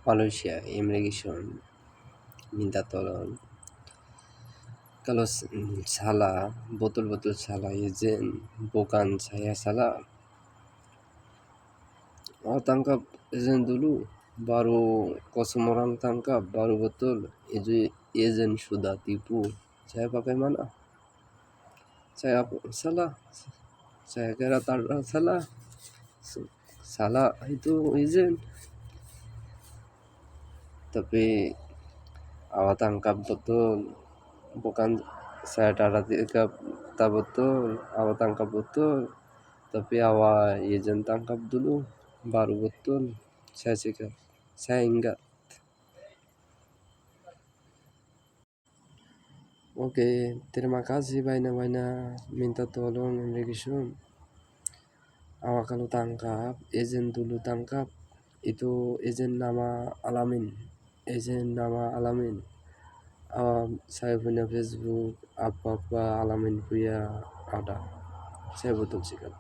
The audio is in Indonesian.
Malaysia, immigration, minta tolong. Kalau salah, betul-betul salah izin, bukan saya salah. Tangkap izin dulu, baru kosong orang tangkap, baru betul. Izin sudah tipu. Saya pakai mana? Saya salah. Saya kira salah. Salah itu izin. Tapi awak tangkap betul, bukan saya darah tiga tak betul. Awak tangkap betul, tapi awak izin tangkap dulu, baru betul. Saya ingat. Oke, terima kasih banyak-banyak minta tolong immigration. Awak kalau tangkap, izin dulu tangkap. Itu izin nama Alamin. Izin nama Alamin. Saya punya Facebook, apa-apa Alamin punya ada. Saya betul sikap.